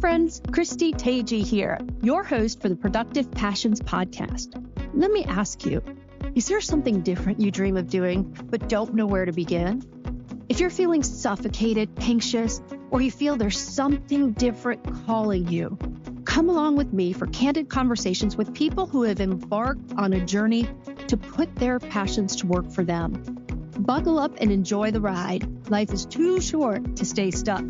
friends, Christy Tagey here, your host for the Productive Passions podcast. Let me ask you, is there something different you dream of doing but don't know where to begin? If you're feeling suffocated, anxious, or you feel there's something different calling you, come along with me for candid conversations with people who have embarked on a journey to put their passions to work for them. Buckle up and enjoy the ride. Life is too short to stay stuck.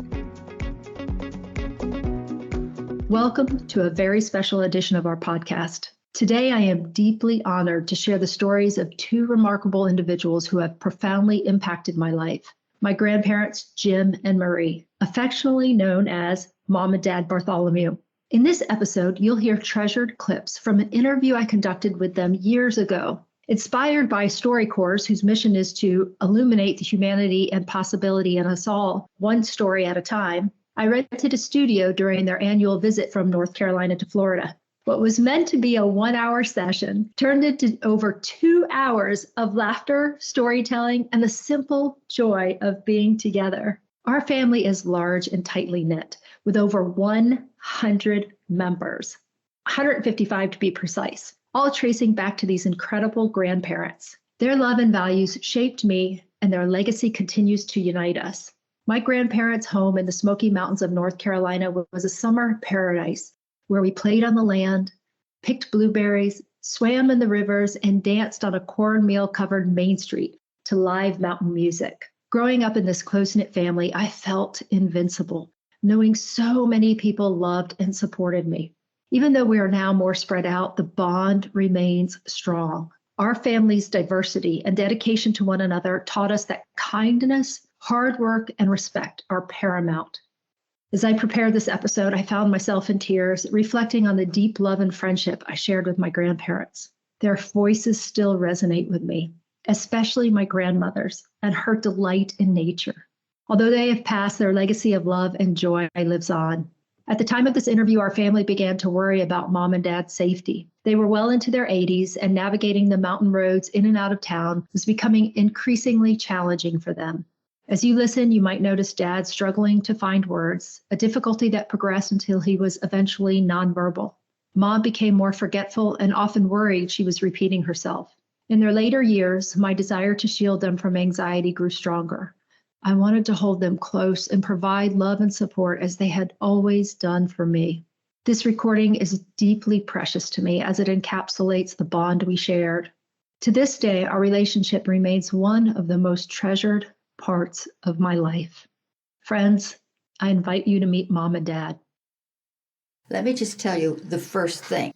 Welcome to a very special edition of our podcast. Today, I am deeply honored to share the stories of two remarkable individuals who have profoundly impacted my life. My grandparents, Jim and Marie, affectionately known as Mom and Dad Bartholomew. In this episode, you'll hear treasured clips from an interview I conducted with them years ago. Inspired by StoryCorps, whose mission is to illuminate the humanity and possibility in us all, one story at a time, I rented a studio during their annual visit from North Carolina to Florida. What was meant to be a 1-hour session turned into over 2 hours of laughter, storytelling, and the simple joy of being together. Our family is large and tightly knit, with over 100 members, 155 to be precise, all tracing back to these incredible grandparents. Their love and values shaped me, and their legacy continues to unite us. My grandparents' home in the Smoky Mountains of North Carolina was a summer paradise where we played on the land, picked blueberries, swam in the rivers, and danced on a cornmeal-covered main street to live mountain music. Growing up in this close-knit family, I felt invincible, knowing so many people loved and supported me. Even though we are now more spread out, the bond remains strong. Our family's diversity and dedication to one another taught us that kindness, hard work, and respect are paramount. As I prepared this episode, I found myself in tears, reflecting on the deep love and friendship I shared with my grandparents. Their voices still resonate with me, especially my grandmother's, and her delight in nature. Although they have passed, their legacy of love and joy lives on. At the time of this interview, our family began to worry about Mom and Dad's safety. They were well into their 80s, and navigating the mountain roads in and out of town was becoming increasingly challenging for them. As you listen, you might notice Dad struggling to find words, a difficulty that progressed until he was eventually nonverbal. Mom became more forgetful and often worried she was repeating herself. In their later years, my desire to shield them from anxiety grew stronger. I wanted to hold them close and provide love and support as they had always done for me. This recording is deeply precious to me as it encapsulates the bond we shared. To this day, our relationship remains one of the most treasured parts of my life. Friends, I invite you to meet Mom and Dad. Let me just tell you the first thing.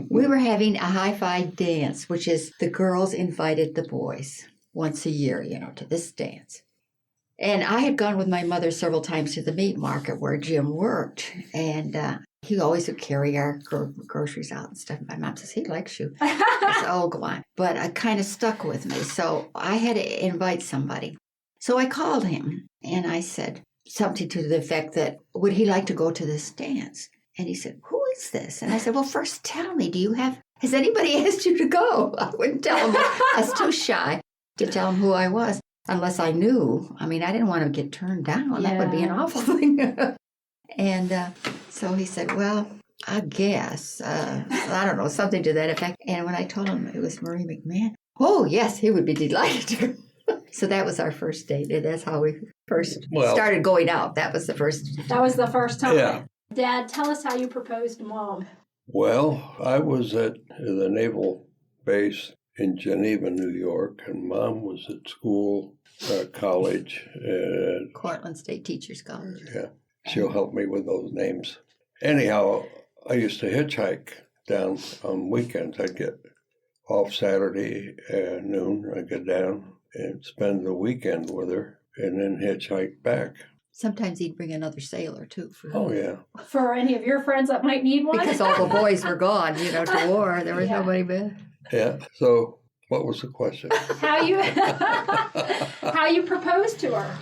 We were having a hi-fi dance, which is the girls invited the boys once a year, to this dance. And I had gone with my mother several times to the meat market where Jim worked. And he always would carry our groceries out and stuff. My mom says, he likes you. I said, oh, go on. But it kind of stuck with me. So I had to invite somebody. So I called him and I said something to the effect that, would he like to go to this dance? And he said, who is this? And I said, well, first tell me, has anybody asked you to go? I wouldn't tell him. I was too shy to tell him who I was unless I knew. I mean, I didn't want to get turned down. Yeah. That would be an awful thing. And so he said, well, I guess, I don't know, something to that effect. And when I told him it was Marie McMahon, oh, yes, he would be delighted to. So that was our first date. And that's how we first started going out. That was the first time. Yeah. Dad, tell us how you proposed to Mom. Well, I was at the naval base in Geneva, New York, and Mom was at school, college. Cortland State Teachers College. Yeah. She'll help me with those names. Anyhow, I used to hitchhike down on weekends. I'd get off Saturday at noon. I'd get down and spend the weekend with her and then hitchhike back. Sometimes he'd bring another sailor, too. Oh, yeah. For any of your friends that might need one? Because all the boys were gone, to war. There was nobody there. Yeah. So what was the question? How you proposed to her.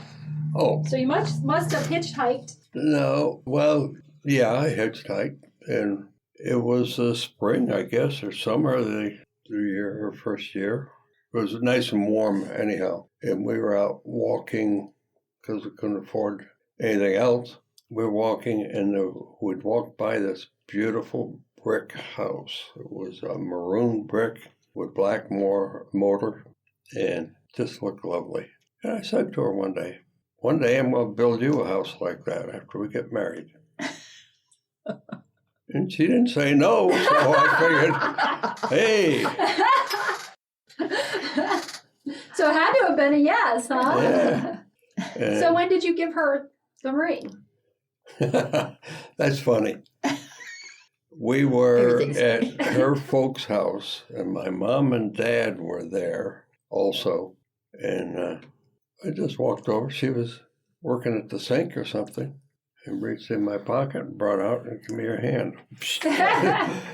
Oh. So you must have hitchhiked. No. Well, yeah, I hitchhiked. And it was spring, I guess, or summer of the year or first year. It was nice and warm anyhow. And we were out walking because we couldn't afford anything else. we're walking, and we'd walk by this beautiful brick house. It was a maroon brick with black mortar, and just looked lovely. And I said to her one day I'm going to build you a house like that after we get married. And she didn't say no, so I figured, hey. So it had to have been a yes, huh? Yeah. So when did you give her the ring? That's funny. We were at her folks' house, and my mom and dad were there also. And I just walked over. She was working at the sink or something, and reached in my pocket and brought out and gave me her hand.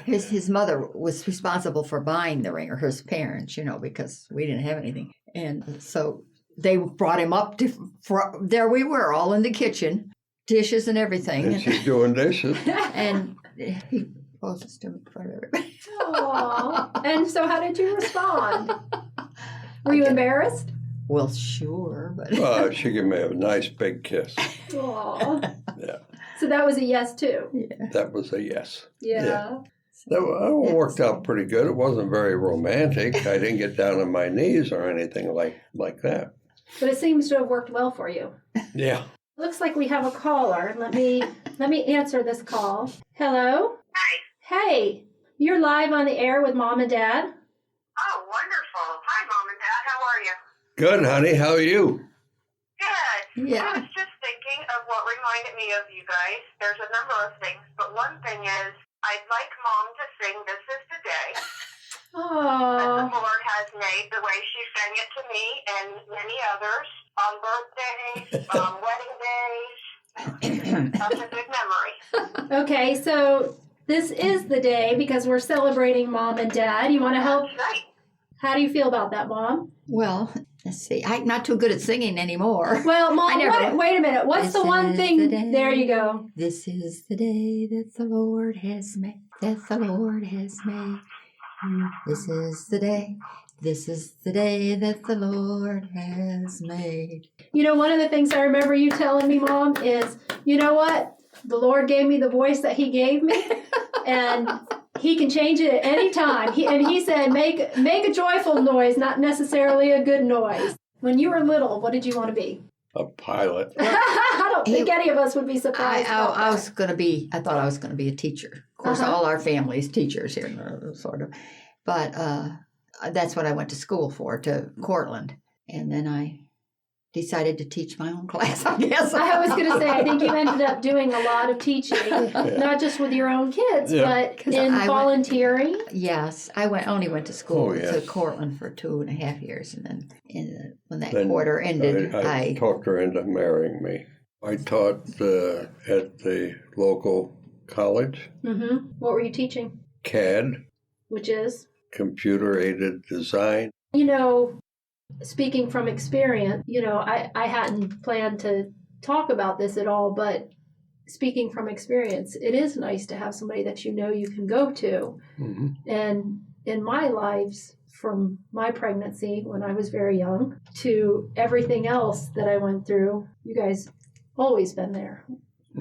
His mother was responsible for buying the ring, or his parents, because we didn't have anything. And so they brought him up there we were, all in the kitchen, dishes and everything. And she's doing dishes. And he poses to me in front of everybody. Aww. And so how did you respond? Were you embarrassed? Well, sure, but... She gave me a nice big kiss. Aww. Yeah. So that was a yes, too? Yeah. That was a yes. Yeah. That worked out pretty good. It wasn't very romantic. I didn't get down on my knees or anything like that. But it seems to have worked well for you. Yeah. Looks like we have a caller. Let me answer this call. Hello? Hi. Hey, you're live on the air with Mom and Dad. Oh, wonderful. Hi, Mom and Dad. How are you? Good, honey. How are you? Good. Yeah. I was just thinking of what reminded me of you guys. There's a number of things, but one thing is I'd like Mom to sing This Is the Day that the Oh, Lord has made, the way she sang it to me and many others on birthdays, on wedding days. That's a good memory. okay. So this is the day because we're celebrating Mom and Dad. You want to help? That's right. How do you feel about that, Mom? Well, let's see. I'm not too good at singing anymore. Well, Mom, I never- wait a minute. What's This the one is thing? the day. There you go. This is the day that the Lord has made, that the Lord has made. This is the day. This is the day that the Lord has made. You know, one of the things I remember you telling me, Mom, is, you know what? The Lord gave me the voice that He gave me, and He can change it at any time. He said, make a joyful noise, not necessarily a good noise. When you were little, what did you want to be? A pilot. I don't think any of us would be surprised. I thought I was going to be a teacher. Of course, all our family's teachers here, sort of. But that's what I went to school for, to Cortland. And then I decided to teach my own class, I guess. I was going to say, I think you ended up doing a lot of teaching, not just with your own kids, but 'Cause in I volunteering. Yes, I only went to school Oh, yes. to Cortland for 2.5 years, and then when that Then quarter ended, I talked her into marrying me. I taught at the local college, Mm-hmm. What were you teaching? CAD, Which is? computer-aided design. You know, speaking from experience, I hadn't planned to talk about this at all, but speaking from experience, it is nice to have somebody that you can go to. Mm-hmm. And in my lives, from my pregnancy when I was very young to everything else that I went through, you guys always been there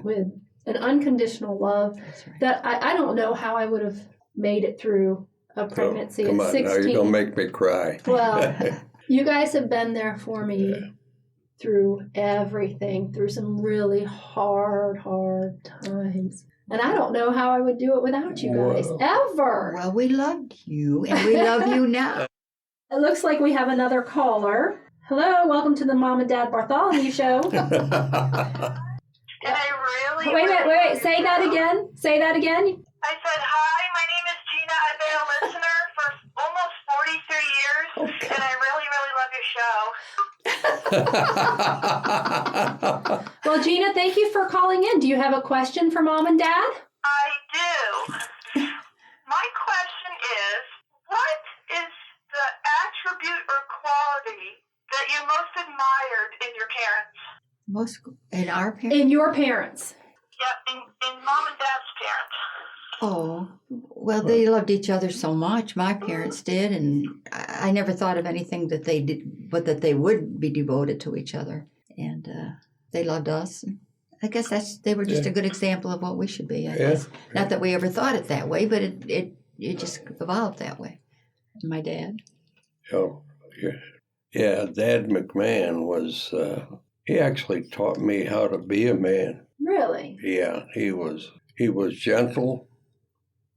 with an unconditional love that I don't know how I would have made it through a pregnancy Come at on, 16. now you're going to make me cry. Well, you guys have been there for me through everything, through some really hard times. And I don't know how I would do it without you guys, ever. well, we loved you, and we love you now. It looks like we have another caller. Hello, welcome to the Mom and Dad Bartholomew Show. And I really... Wait. Say that again. Say that again. I said, hi, my name is Gina. I've been a listener for almost 43 years, and I really, really love your show. Well, Gina, thank you for calling in. Do you have a question for Mom and Dad? I do. My question is, what is the attribute or quality that you most admired in your parents? Most in our parents. In your parents. Yep, in Mom and Dad's parents. Oh, well, they loved each other so much. My parents did, and I never thought of anything that they did, but that they would be devoted to each other. And they loved us. I guess they were just a good example of what we should be, I guess. Not that we ever thought it that way, but it just evolved that way. My dad. Oh, yeah. Dad McMahon was. He actually taught me how to be a man. Really? Yeah, he was gentle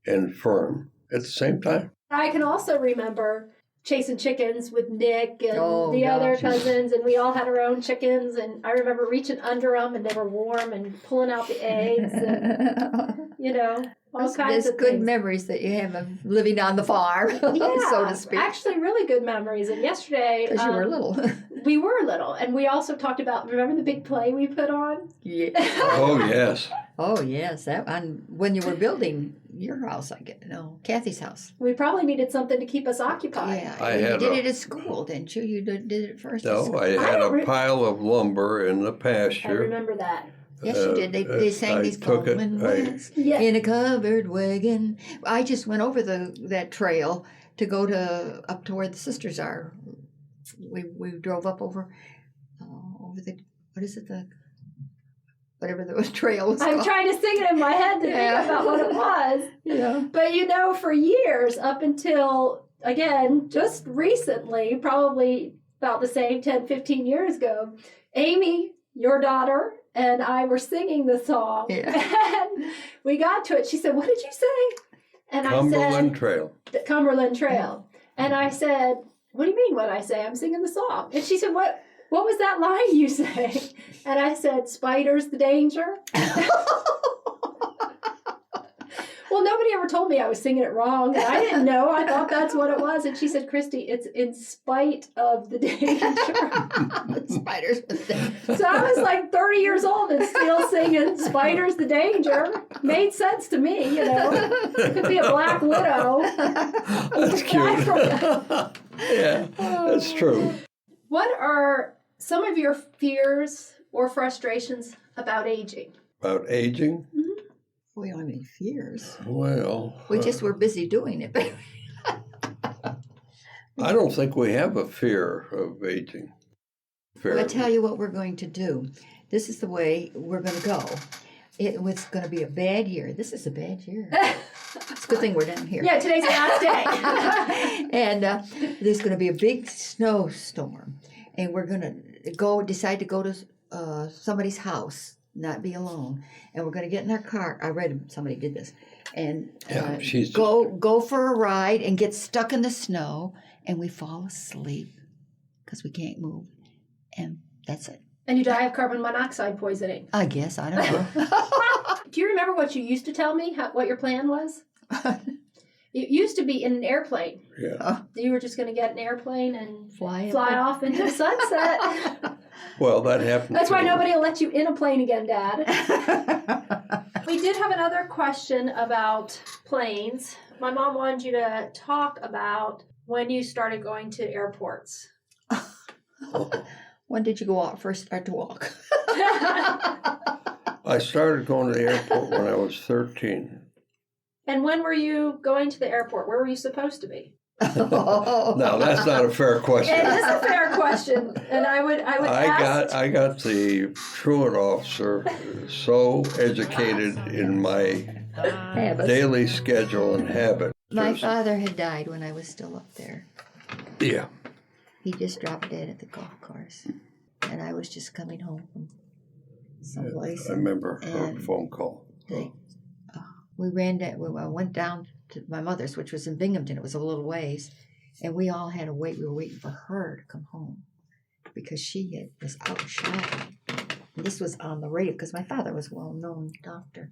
and firm at the same time. I can also remember chasing chickens with Nick and Oh, other gosh. cousins, and we all had our own chickens, and I remember reaching under them, and they were warm, and pulling out the eggs, and, you know, all kinds of good things. memories that you have of living on the farm, Yeah, so to speak. actually really good memories. And yesterday, Because you were little. we were little, and we also talked about, remember the big play we put on? Yeah. Oh, yes. Oh, yes. That when you were building your house, Kathy's house. We probably needed something to keep us occupied. Yeah, you did it at school, didn't you? You did it first. at No, school. I had a pile of lumber in the pasture. I remember that. Yes, you did. They sang these Coleman West in a covered wagon. I just went over that trail to go up to where the sisters are. We drove up over the whatever the trail was I'm called. trying to sing it in my head to think about what it was. Yeah. But for years, up until, again, just recently, probably about the same 10, 15 years ago, Amy, your daughter, and I were singing the song. Yeah. And we got to it. She said, "What did you say?" And Cumberland I said, Trail. The Cumberland Trail. And I said, "What do you mean what I say? I'm singing the song." And she said, What was that line you say?" And I said, "Spider's the danger." Well, nobody ever told me I was singing it wrong, and I didn't know. I thought that's what it was. And she said, "Christy, it's in spite of the danger." Spiders. So I was like 30 years old and still singing "Spider's the danger." Made sense to me, Could be a black widow. That's cute. Yeah, that's true. What are some of your fears or frustrations about aging? About aging? We don't have any fears. Well, We just were busy doing it. I don't think we have a fear of aging. I'll tell you what we're going to do. This is the way we're going to go. It was going to be a bad year. This is a bad year. It's a good thing we're down here. Yeah, today's the last day. And there's going to be a big snowstorm. And we're going to decide to go to somebody's house, not be alone. And we're going to get in our car. I read somebody did this. And go for a ride and get stuck in the snow. And we fall asleep because we can't move. And that's it. And you die of carbon monoxide poisoning. I guess. I don't know. Do you remember what you used to tell me, what your plan was? It used to be in an airplane. Yeah. You were just going to get an airplane and Fly off into the sunset. Well, that happened. That's why nobody will let you in a plane again, Dad. We did have another question about planes. My mom wanted you to talk about when you started going to airports. When did you first start to walk? I started going to the airport when I was 13. And when were you going to the airport? Where were you supposed to be? No, that's not a fair question. It is a fair question, and I would ask. I got the truant officer so educated in my daily schedule and habit. My father had died when I was still up there. Yeah. He just dropped dead at the golf course, and I was just coming home from someplace. I remember her phone call. We went down to my mother's, which was in Binghamton. It was a little ways, and we all had to wait. We were waiting for her to come home because she was out shopping. And this was on the radio because my father was a well-known doctor,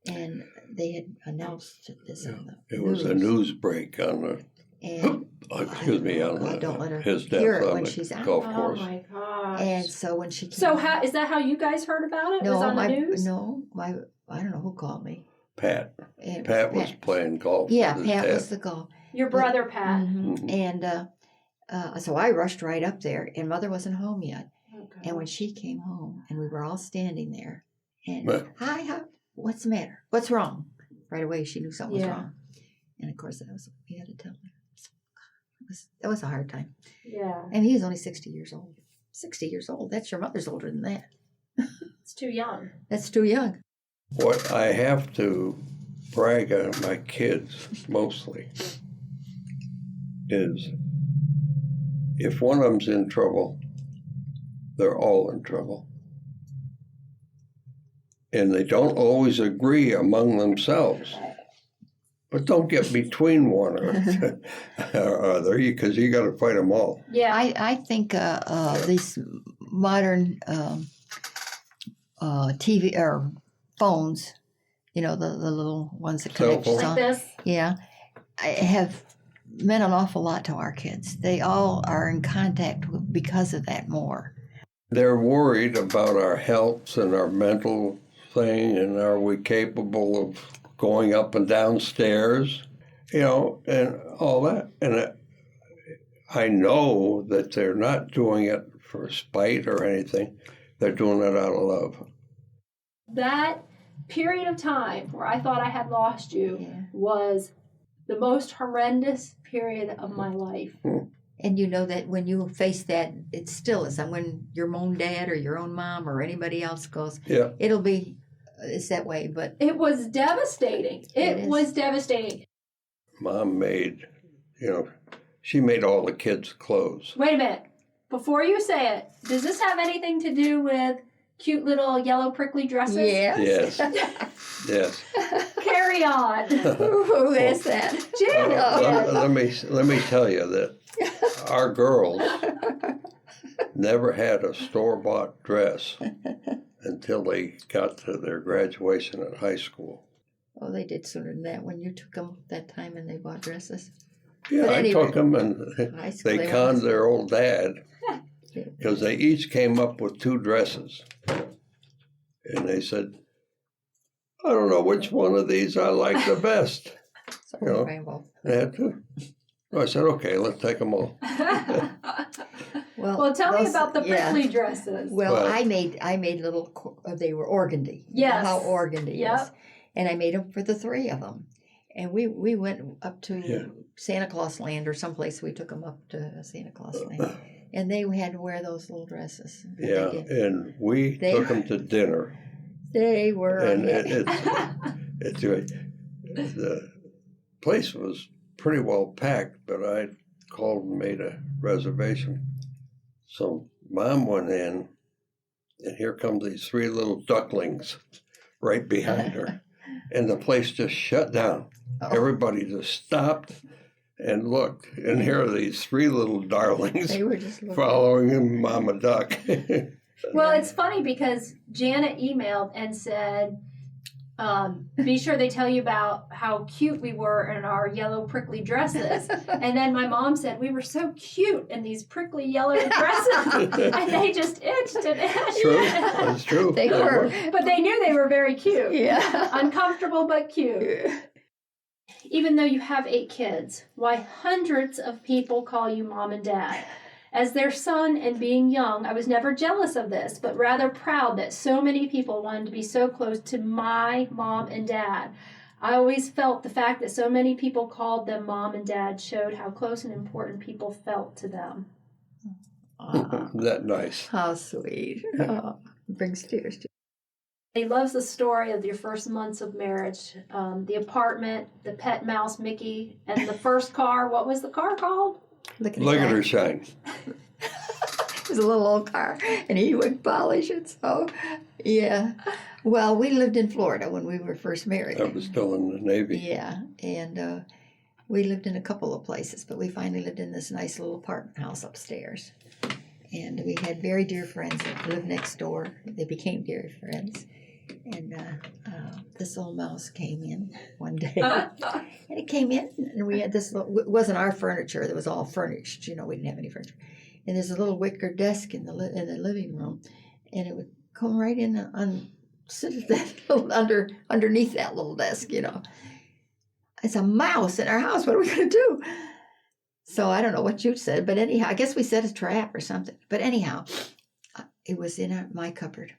and they had announced this on the news. Was a news break on the. And excuse me, on I don't let her his hear death it on when the she's out. golf Oh course. my gosh! And so when she came, is that how you guys heard about it? No, Was it on the news? I don't know who called me. Pat. And Pat was playing golf. Yeah, with his Pat dad. was the golf. Your brother Pat. Mm-hmm. And so I rushed right up there, and Mother wasn't home yet. Okay. And when she came home, and we were all standing there, and Well- hi, what's the matter? What's wrong? Right away, she knew something was Yeah. wrong. And of course, that was what we had to tell her. That was a hard time. Yeah. And he was only 60 years old. 60 years old. That's your mother's older than that. It's too young. That's too young. What I have to brag on my kids mostly is if one of them's in trouble, they're all in trouble. And they don't always agree among themselves. But don't get between one or other, because you got to fight them all. Yeah. I think these modern TV or phones, the little ones that Cell connect phone. Like this. Yeah, I have meant an awful lot to our kids. They all are in contact because of that more. They're worried about our health and our mental thing, and are we capable of going up and down stairs, and all that. And I know that they're not doing it for spite or anything. They're doing it out of love. That period of time where I thought I had lost you was the most horrendous period of my life. And you know that when you face that, it still is. And when your own dad or your own mom or anybody else goes, it'll be, it's that way. But it was devastating. It was devastating. Mom made, she made all the kids' clothes. Wait a minute. Before you say it, does this have anything to do with cute little yellow prickly dresses? yes. Yes. Carry on. Who is that? Janet. Let me tell you that our girls never had a store-bought dress until they got to their graduation at high school. Oh, they did sooner than that when you took them that time and they bought dresses. Yeah, I took them and they conned their old dad because they each came up with 2 dresses. And they said, I don't know which one of these I like the best. They had to. I said, okay, let's take them all. Well, tell me about the prickly dresses. Well, I made little, they were organdy. Yes. You know how organdy Yep. is. And I made them for the 3 of them. And we went up to Santa Claus Land or someplace. We took them up to Santa Claus Land. And they had to wear those little dresses. Yeah, and we took them to dinner. They were. And the place was pretty well packed, but I called and made a reservation. So Mom went in, and here come these 3 little ducklings right behind her. And the place just shut down. Everybody just stopped and looked. And here are these 3 little darlings They were just following Mama Duck. Well, it's funny because Janet emailed and said, be sure they tell you about how cute we were in our yellow prickly dresses. And then my mom said, we were so cute in these prickly yellow dresses. And they just itched and itched. True, that's true. They were. But they knew they were very cute. Yeah. Uncomfortable, but cute. Even though you have 8 kids, why hundreds of people call you mom and dad. As their son and being young, I was never jealous of this, but rather proud that so many people wanted to be so close to my mom and dad. I always felt the fact that so many people called them mom and dad showed how close and important people felt to them. Isn't that nice? How sweet. Oh, brings tears to He loves the story of your first months of marriage, the apartment, the pet mouse Mickey, and the first car. What was the car called? Look at her shine. It was a little old car, and he would polish it. So, yeah. Well, we lived in Florida when we were first married. I was still in the Navy. Yeah, and we lived in a couple of places, but we finally lived in this nice little apartment house upstairs. And we had very dear friends that lived next door. They became dear friends. And this old mouse came in one day. And it came in, and we had this little, it wasn't our furniture, it was all furnished. We didn't have any furniture. And there's a little wicker desk in the living room. And it would come right in on, sit at that little, underneath that little desk, It's a mouse in our house. What are we going to do? So I don't know what you said, but anyhow, I guess we set a trap or something. But anyhow, it was in my cupboard.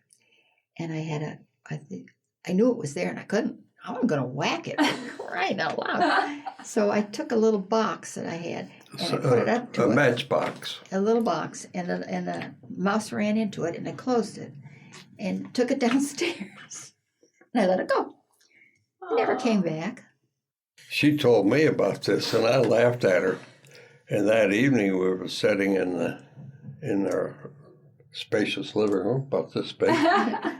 And I had I knew it was there, and I couldn't. I wasn't going to whack it, crying out loud. So I took a little box that I had, and I put it up to a matchbox. A little box, and the mouse ran into it, and I closed it. and took it downstairs. And I let it go. It never came back. She told me about this, and I laughed at her. And that evening, we were sitting in our spacious living room, about this big, and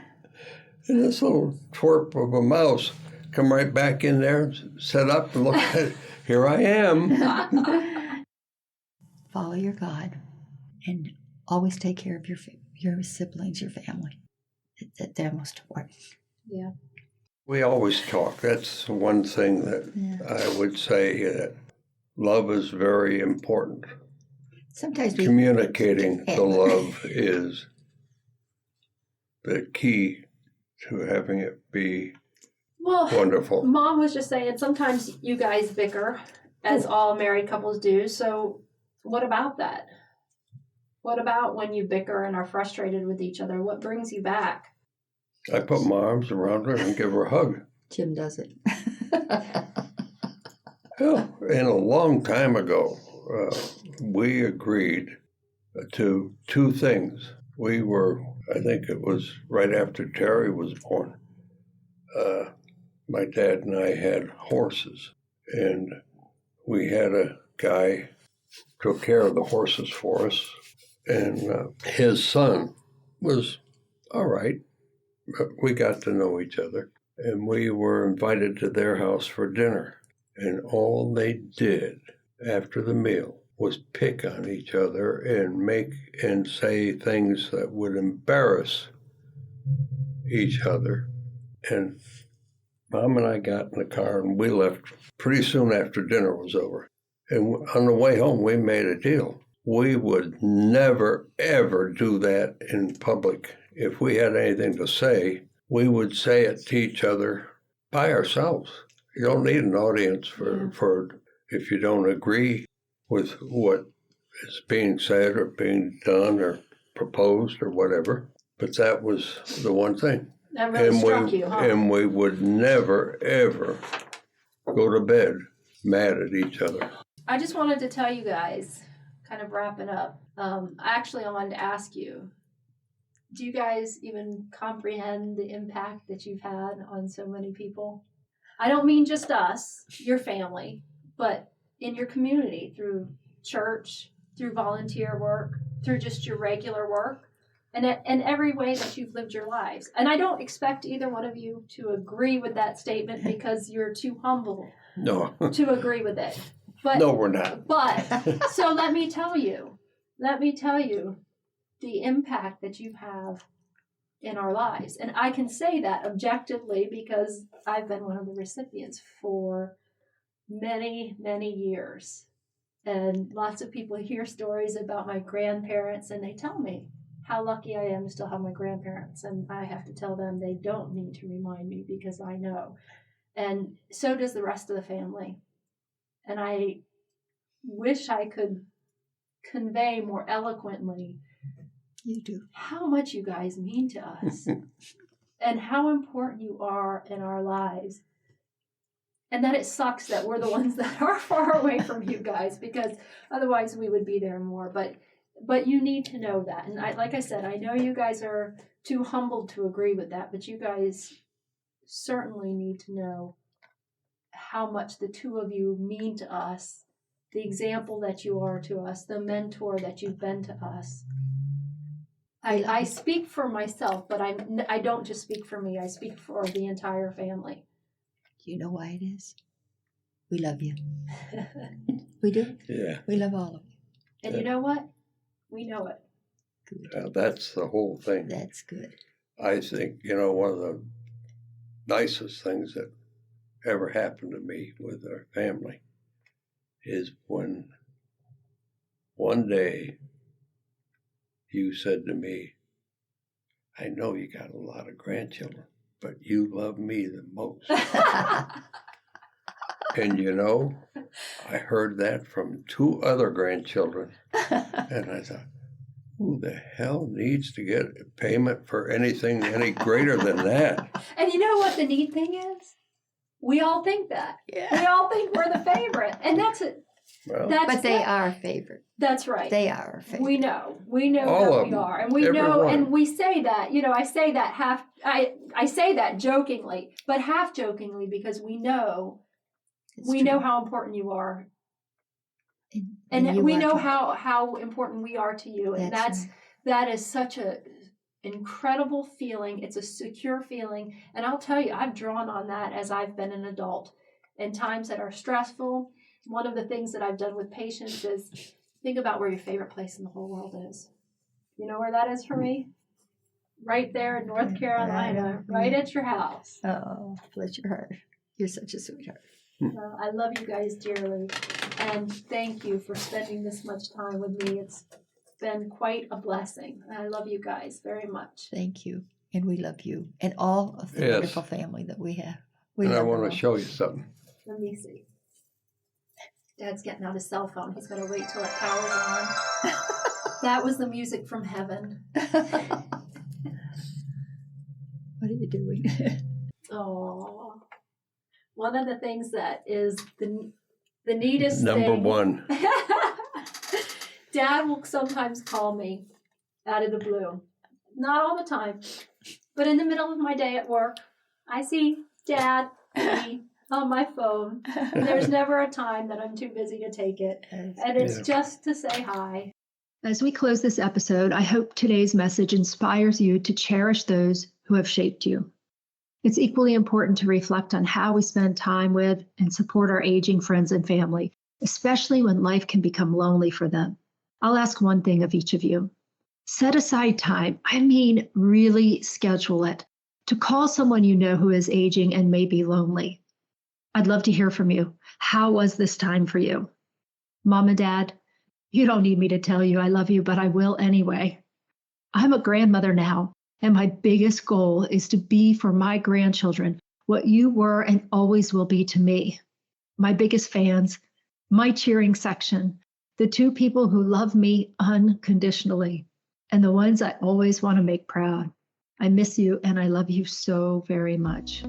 this little twerp of a mouse come right back in there, set up, and look at it. Here I am. Follow your God, and always take care of your siblings, your family. They're most important. Yeah. We always talk. That's one thing that I would say that love is very important. Sometimes communicating the love is the key to having it be wonderful. Mom was just saying sometimes you guys bicker, as all married couples do. So what about that? What about when you bicker and are frustrated with each other? What brings you back? I put my arms around her and give her a hug. Jim does it. Well, and a long time ago, we agreed to two things. We were, I think it was right after Terry was born, my dad and I had horses, and we had a guy took care of the horses for us, and his son was all right, but we got to know each other, and we were invited to their house for dinner, and all they did after the meal was pick on each other and make and say things that would embarrass each other. And Mom and I got in the car and we left pretty soon after dinner was over. And on the way home, we made a deal. We would never, ever do that in public. If we had anything to say, we would say it to each other by ourselves. You don't need an audience for if you don't agree with what is being said or being done or proposed or whatever. But that was the one thing. That really struck you, huh? And we would never, ever go to bed mad at each other. I just wanted to tell you guys, kind of wrapping up, I wanted to ask you, do you guys even comprehend the impact that you've had on so many people? I don't mean just us, your family, but in your community, through church, through volunteer work, through just your regular work, and in every way that you've lived your lives. And I don't expect either one of you to agree with that statement because you're too humble to agree with it. But, no, we're not. But, so let me tell you the impact that you have in our lives. And I can say that objectively because I've been one of the recipients for many, many years. And lots of people hear stories about my grandparents and they tell me how lucky I am to still have my grandparents. And I have to tell them they don't need to remind me because I know. And so does the rest of the family. And I wish I could convey more eloquently how much you guys mean to us and how important you are in our lives. And that it sucks that we're the ones that are far away from you guys because otherwise we would be there more. But you need to know that. And like I said, I know you guys are too humbled to agree with that, but you guys certainly need to know how much the two of you mean to us, the example that you are to us, the mentor that you've been to us. I speak for myself, but I don't just speak for me. I speak for the entire family. Do you know why it is? We love you. We do? Yeah. We love all of you. And you know what? We know it. Good. That's the whole thing. That's good. I think, one of the nicest things that ever happened to me with our family is when one day you said to me, I know you got a lot of grandchildren, but you love me the most. And I heard that from two other grandchildren. And I thought, who the hell needs to get a payment for anything any greater than that? And you know what the neat thing is? We all think that. Yeah. We all think we're the favorite. And that's it. Well, But they are our favorite. That's right. They are our favorite. We know All that of we them. are, and we Every know, one. and we say that. I say that I say that jokingly, but half jokingly because we know It's we true. know how important you are, And and you we are know too. how important we are to you, and That's right. that is such a incredible feeling. It's a secure feeling, and I'll tell you, I've drawn on that as I've been an adult. In times that are stressful, one of the things that I've done with patients is think about where your favorite place in the whole world is. You know where that is for me? Right there in North Carolina, right at your house. Oh, bless your heart. You're such a sweetheart. I love you guys dearly, and thank you for spending this much time with me. It's been quite a blessing. I love you guys very much. Thank you. And we love you. And all of the Yes. wonderful family that we have. We and I love want them to all. show you something. Let me see. Dad's getting out his cell phone. He's going to wait till it powers on. That was the music from heaven. What are you doing? Oh, one of the things that is the neatest Number thing. one. Dad will sometimes call me out of the blue. Not all the time, but in the middle of my day at work, I see Dad on my phone. There's never a time that I'm too busy to take it. And it's just to say hi. As we close this episode, I hope today's message inspires you to cherish those who have shaped you. It's equally important to reflect on how we spend time with and support our aging friends and family, especially when life can become lonely for them. I'll ask one thing of each of you. Set aside time, really schedule it, to call someone you know who is aging and may be lonely. I'd love to hear from you. How was this time for you? Mom and Dad, you don't need me to tell you I love you, but I will anyway. I'm a grandmother now, and my biggest goal is to be for my grandchildren what you were and always will be to me. My biggest fans, my cheering section, the two people who love me unconditionally, and the ones I always want to make proud. I miss you, and I love you so very much.